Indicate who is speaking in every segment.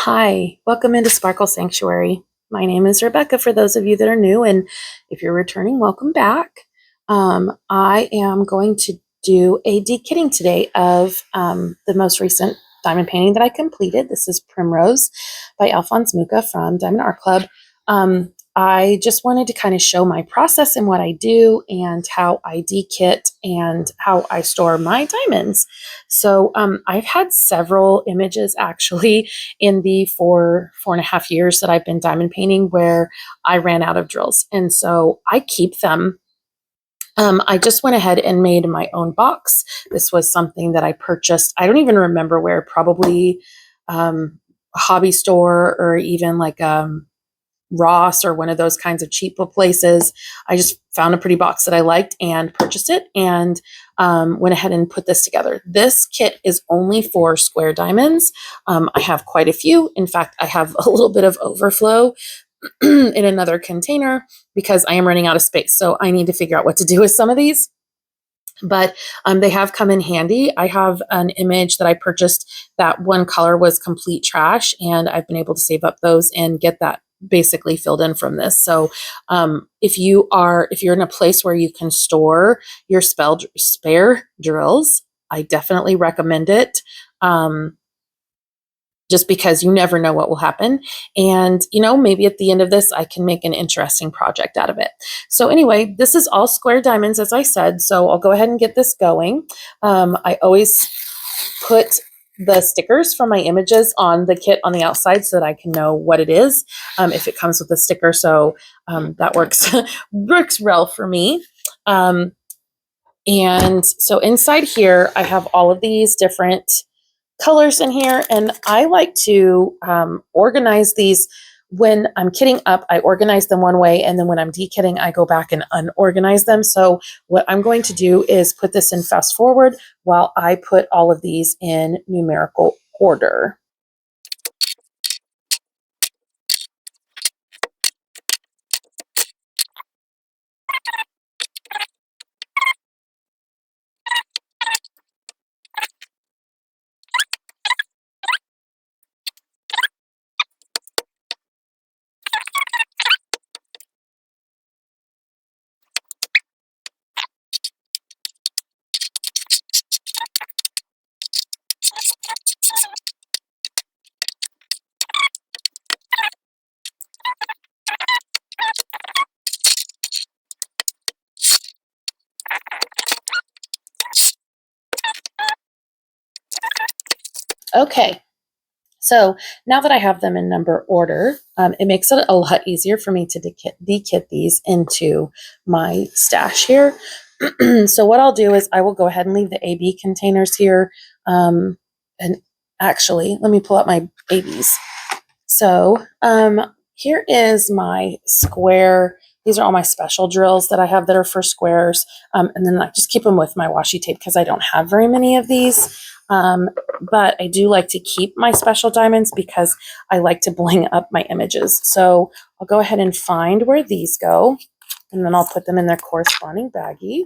Speaker 1: Hi, welcome into Sparkle.Sanctuary. My name is Rebecca for those of you that are new, and if you're returning, welcome back. I am going to do a dekitting today of the most recent diamond painting that I completed. This is Primrose by Alphonse Mucha from Diamond Art Club. I just wanted to kind of show my process and what I do and how I dekit and how I store my diamonds. So I've had several images actually in the four and a half years that I've been diamond painting where I ran out of drills. And so I keep them. I just went ahead and made my own box. This was something that I purchased. I don't even remember where, probably a hobby store or even like Ross or one of those kinds of cheap places. I just found a pretty box that I liked and purchased it and went ahead and put this together. This kit is only for square diamonds. I have quite a few. In fact, I have a little bit of overflow in another container because I am running out of space. So I need to figure out what to do with some of these. But they have come in handy. I have an image that I purchased that one color was complete trash, and I've been able to save up those and get that basically filled in from this. So if you're in a place where you can store your spare drills, I definitely recommend it. Just because you never know what will happen. And, maybe at the end of this, I can make an interesting project out of it. So anyway, this is all square diamonds, as I said, so I'll go ahead and get this going. I always put the stickers from my images on the kit on the outside so that I can know what it is if it comes with a sticker. So that works well for me. And so inside here, I have all of these different colors in here, and I like to organize these. When I'm kitting up, I organize them one way, and then when I'm dekitting, I go back and unorganize them. So what I'm going to do is put this in fast forward while I put all of these in numerical order. Okay. So now that I have them in number order, it makes it a lot easier for me to dekit these into my stash here. So what I'll do is I will go ahead and leave the AB containers here. And actually, let me pull out my ABs. So here is my square. These are all my special drills that I have that are for squares. And then I just keep them with my washi tape because I don't have very many of these. But I do like to keep my special diamonds because I like to bling up my images. So I'll go ahead and find where these go, and then I'll put them in their corresponding baggie.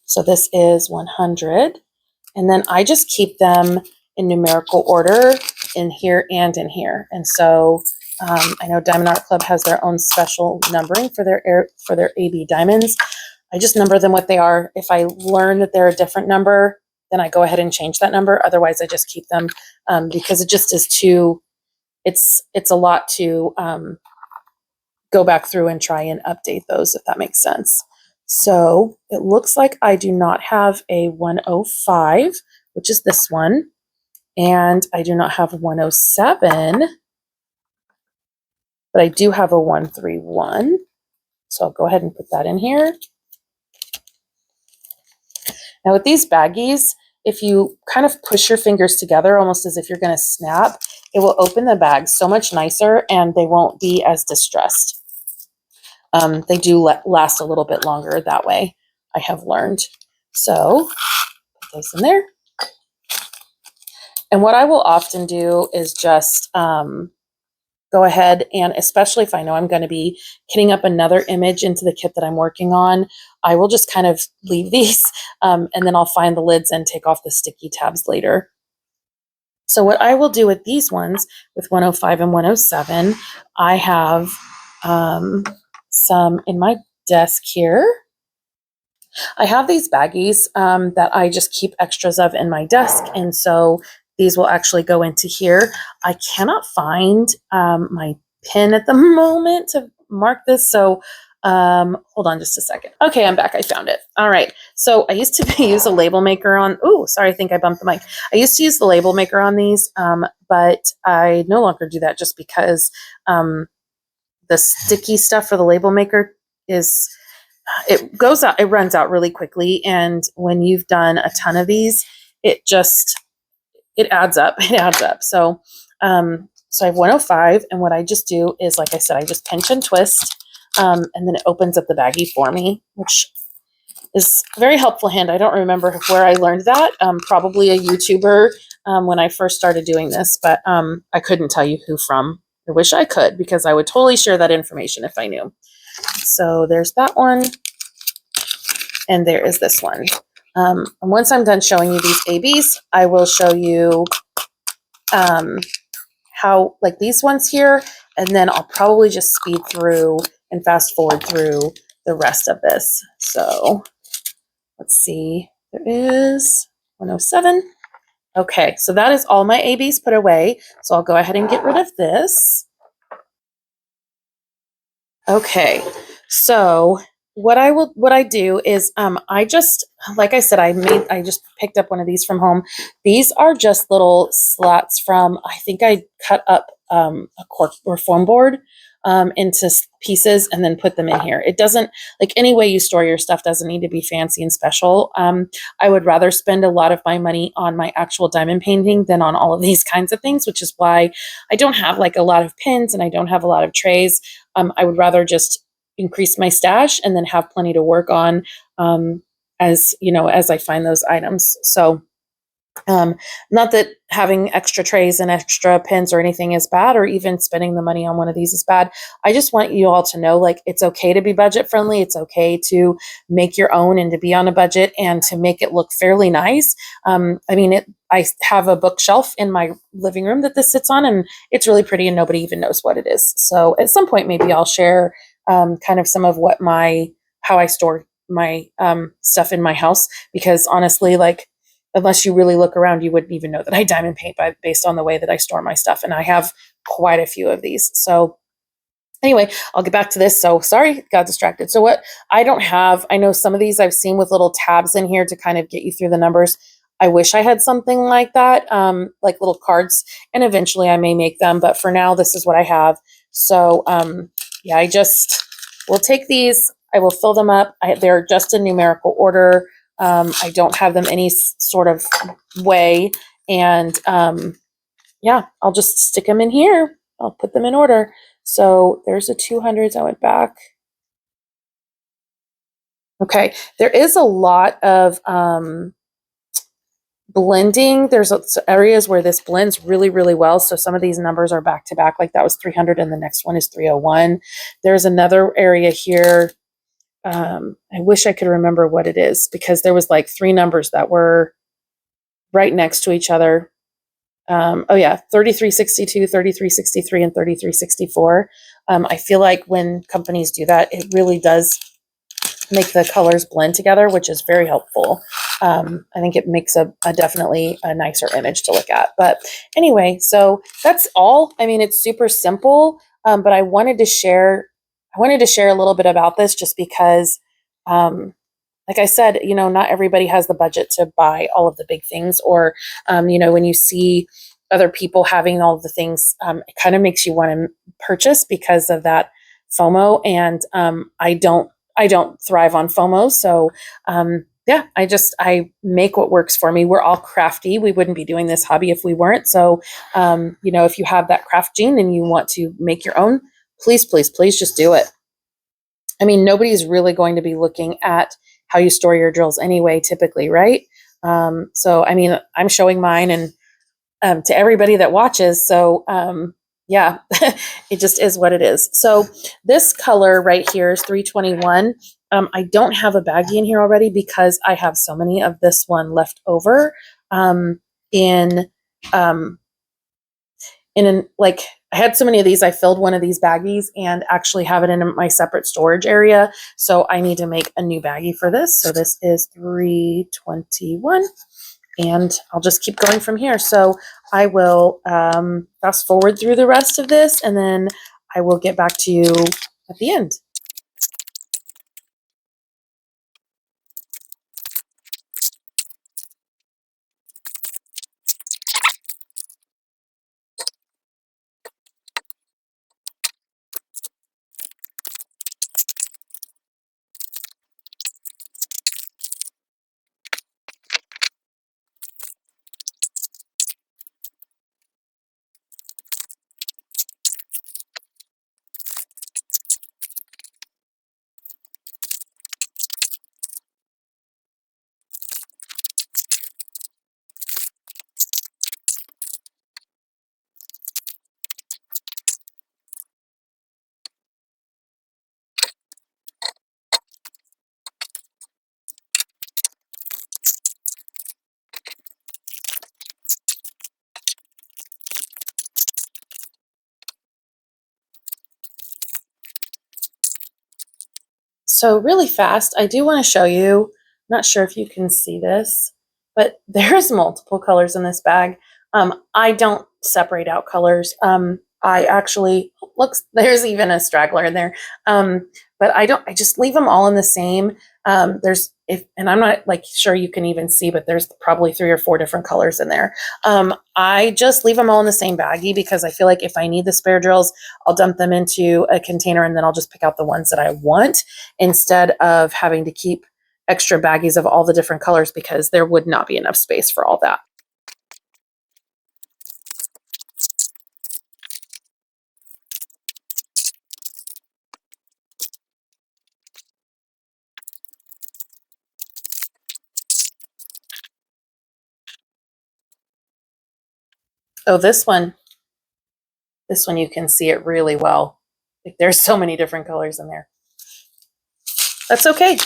Speaker 1: So this is 100. And then I just keep them in numerical order in here and in here. And so I know Diamond Art Club has their own special numbering for their AB diamonds. I just number them what they are. If I learn that they're a different number, then I go ahead and change that number. Otherwise, I just keep them because it just is too, it's a lot to go back through and try and update those, if that makes sense. So it looks like I do not have a 105, which is this one. And I do not have a 107, but I do have a 131. So I'll go ahead and put that in here. Now with these baggies, if you kind of push your fingers together, almost as if you're going to snap, it will open the bag so much nicer and they won't be as distressed. They do last a little bit longer that way, I have learned. So put those in there. And what I will often do is just go ahead and, especially if I know I'm going to be kitting up another image into the kit that I'm working on, I will just kind of leave these and then I'll find the lids and take off the sticky tabs later. So what I will do with these ones, with 105 and 107, I have some in my desk here. I have these baggies that I just keep extras of in my desk, and so these will actually go into here. I cannot find my pin at the moment to mark this, so hold on just a second. Okay, I'm back. I found it. All right. So I used to use a label maker on. Oh, sorry. I think I bumped the mic. I used to use the label maker on these, but I no longer do that just because the sticky stuff for the label maker is it goes out, it runs out really quickly. And when you've done a ton of these, it adds up. It adds up. So, so I have 105. And what I just do is, like I said, I just pinch and twist, and then it opens up the baggie for me, which is a very helpful hand. I don't remember where I learned that. Probably a YouTuber when I first started doing this, but I couldn't tell you who from. I wish I could, because I would totally share that information if I knew. So there's that one. And there is this one. And once I'm done showing you these ABs, I will show you how, like these ones here, and then I'll probably just speed through and fast forward through the rest of this. So let's see, there is 107. Okay, so that is all my ABs put away. So I'll go ahead and get rid of this. Okay, so what I do is I just, like I said, I just picked up one of these from home. These are just little slats from, I think I cut up a cork or foam board into pieces and then put them in here. It doesn't, like, any way you store your stuff doesn't need to be fancy and special. I would rather spend a lot of my money on my actual diamond painting than on all of these kinds of things, which is why I don't have like a lot of pins and I don't have a lot of trays. I would rather just increase my stash and then have plenty to work on as you know, as I find those items. So not that having extra trays and extra pins or anything is bad, or even spending the money on one of these is bad. I just want you all to know, like, it's okay to be budget friendly. It's okay to make your own and to be on a budget and to make it look fairly nice. I have a bookshelf in my living room that this sits on, and it's really pretty and nobody even knows what it is. So at some point, maybe I'll share kind of some of how I store my stuff in my house, because honestly, like, unless you really look around, you wouldn't even know that I diamond paint based on the way that I store my stuff. And I have quite a few of these. So anyway, I'll get back to this. So sorry, got distracted. So what I don't have, I know some of these I've seen with little tabs in here to kind of get you through the numbers. I wish I had something like that, like little cards, and eventually I may make them. But for now, this is what I have. So yeah, I just will take these. I will fill them up. They're just in numerical order. I don't have them any sort of way. And yeah, I'll just stick them in here. I'll put them in order. So there's the 200s. I went back. Okay, there is a lot of blending. There's areas where this blends really, really well. So some of these numbers are back to back, like that was 300 and the next one is 301. There's another area here. I wish I could remember what it is, because there was like three numbers that were right next to each other. Oh yeah, 3362, 3363, and 3364. I feel like when companies do that, it really does make the colors blend together, which is very helpful. I think it makes definitely a nicer image to look at. But anyway, so that's all. I mean, it's super simple, but I wanted to share a little bit about this just because, like I said, you know, not everybody has the budget to buy all of the big things, or, you know, when you see other people having all of the things, it kind of makes you want to purchase because of that FOMO. And I don't thrive on FOMO. So yeah, I make what works for me. We're all crafty. We wouldn't be doing this hobby if we weren't. So, you know, if you have that craft gene and you want to make your own, please, please, please just do it. I mean, nobody's really going to be looking at how you store your drills anyway, typically, right? So, I mean, I'm showing mine and to everybody that watches. So, yeah, it just is what it is. So this color right here is 321. I don't have a baggie in here already because I have so many of this one left over in like I had so many of these, I filled one of these baggies and actually have it in my separate storage area. So I need to make a new baggie for this. So this is 321 and I'll just keep going from here. So I will fast forward through the rest of this and then I will get back to you at the end. So really fast, I do want to show you, I'm not sure if you can see this, but there's multiple colors in this bag. I don't separate out colors. I actually, looks, there's even a straggler in there. But I just leave them all in the same. And I'm not like sure you can even see, but there's probably 3 or 4 different colors in there. I just leave them all in the same baggie because I feel like if I need the spare drills, I'll dump them into a container and then I'll just pick out the ones that I want instead of having to keep extra baggies of all the different colors because there would not be enough space for all that. Oh, this one you can see it really well. Like there's so many different colors in there. That's okay.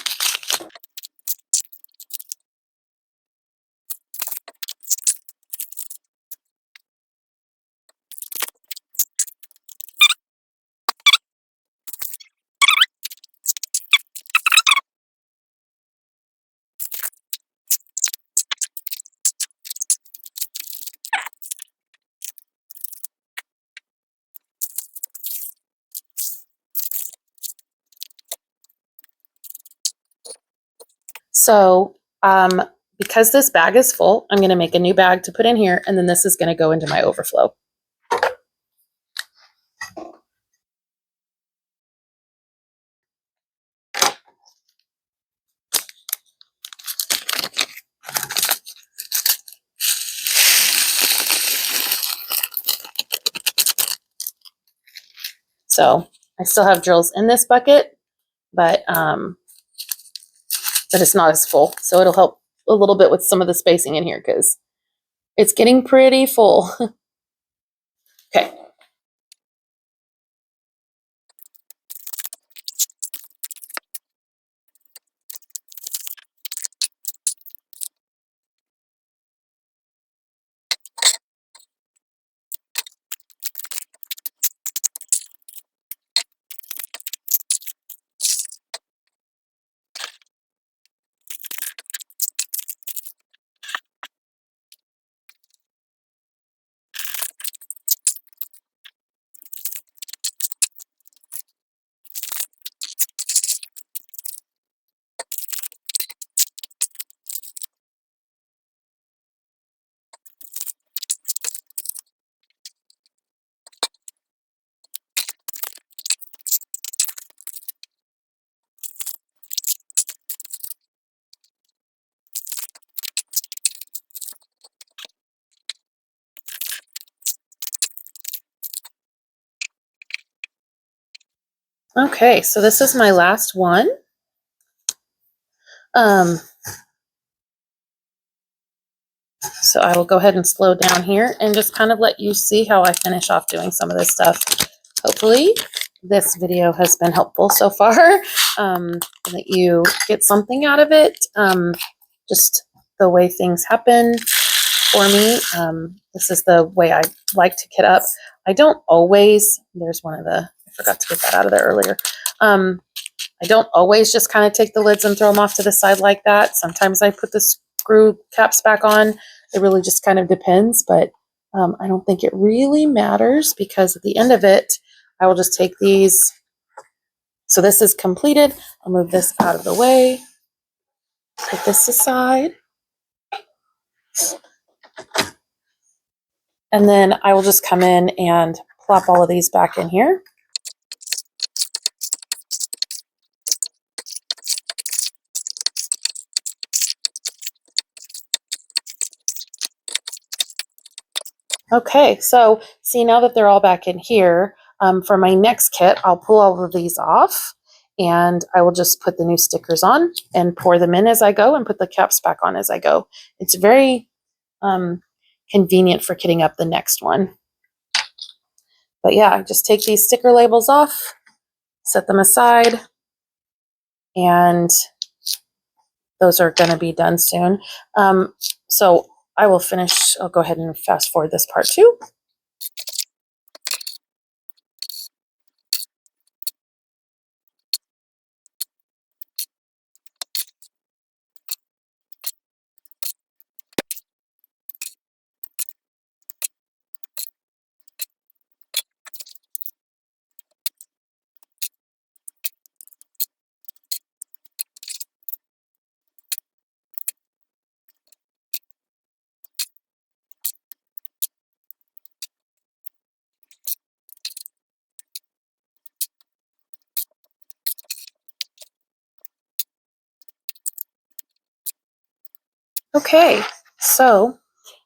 Speaker 1: So because this bag is full, I'm going to make a new bag to put in here, and then this is going to go into my overflow. So I still have drills in this bucket, but it's not as full. So it'll help a little bit with some of the spacing in here because it's getting pretty full. Okay. Okay, so this is my last one. So I will go ahead and slow down here and just kind of let you see how I finish off doing some of this stuff. Hopefully this video has been helpful so far, that you get something out of it, just the way things happen. for me. This is the way I like to kit up. I don't always, there's one of the, I forgot to get that out of there earlier. I don't always just kind of take the lids and throw them off to the side like that. Sometimes I put the screw caps back on. It really just kind of depends, but I don't think it really matters because at the end of it, I will just take these. So this is completed. I'll move this out of the way, put this aside, and then I will just come in and plop all of these back in here. Okay, so see now that they're all back in here, for my next kit, I'll pull all of these off and I will just put the new stickers on and pour them in as I go and put the caps back on as I go. It's very convenient for kitting up the next one. But yeah, just take these sticker labels off, set them aside, and those are going to be done soon. So I will finish, I'll go ahead and fast forward this part too. Okay, so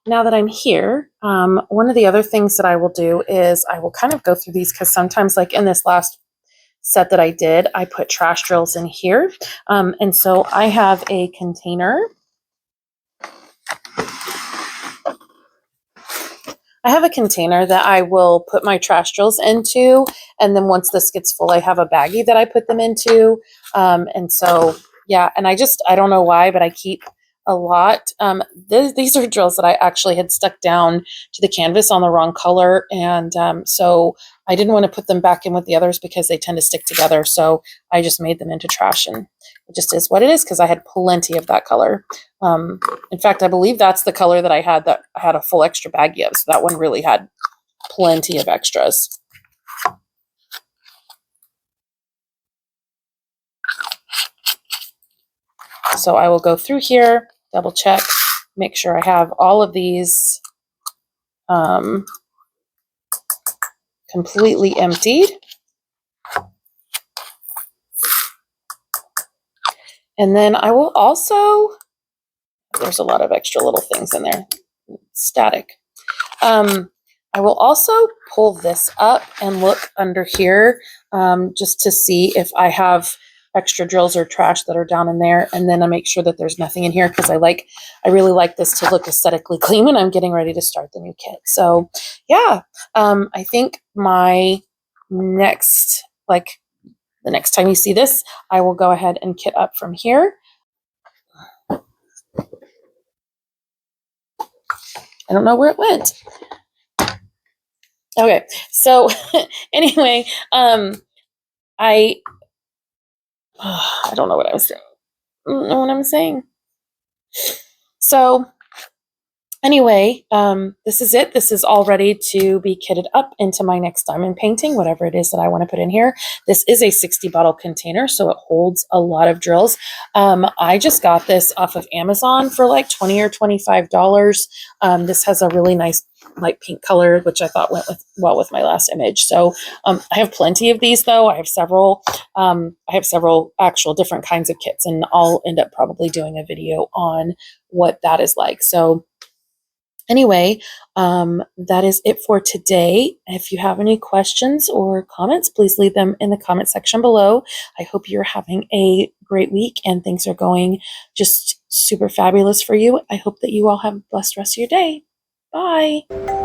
Speaker 1: now that I'm here, one of the other things that I will do is I will kind of go through these because sometimes, like in this last set that I did, I put trash drills in here. And so I have a container. I have a container that I will put my trash drills into. And then once this gets full, I have a baggie that I put them into. And so, yeah, and I don't know why, but I keep a lot. These are drills that I actually had stuck down to the canvas on the wrong color. And so I didn't want to put them back in with the others because they tend to stick together. So I just made them into trash, and it just is what it is because I had plenty of that color. In fact, I believe that's the color that I had a full extra baggie of. So that one really had plenty of extras. So I will go through here, double check, make sure I have all of these completely emptied. And then I will also, there's a lot of extra little things in there, static. I will also pull this up and look under here just to see if I have extra drills or trash that are down in there, and then I make sure that there's nothing in here because I really like this to look aesthetically clean when I'm getting ready to start the new kit. So yeah, I think my next, the next time you see this, I will go ahead and kit up from here. I don't know where it went. Okay, so anyway, I don't know what I was saying. I don't know what I'm saying. So anyway, this is it. This is all ready to be kitted up into my next diamond painting, whatever it is that I want to put in here. This is a 60 bottle container, so it holds a lot of drills. I just got this off of Amazon for like $20 or $25. This has a really nice light pink color, which I thought went well with my last image. So I have plenty of these though. I have several actual different kinds of kits, and I'll end up probably doing a video on what that is like. So anyway, that is it for today. If you have any questions or comments, please leave them in the comment section below. I hope you're having a great week and things are going just super fabulous for you. I hope that you all have a blessed rest of your day. Bye.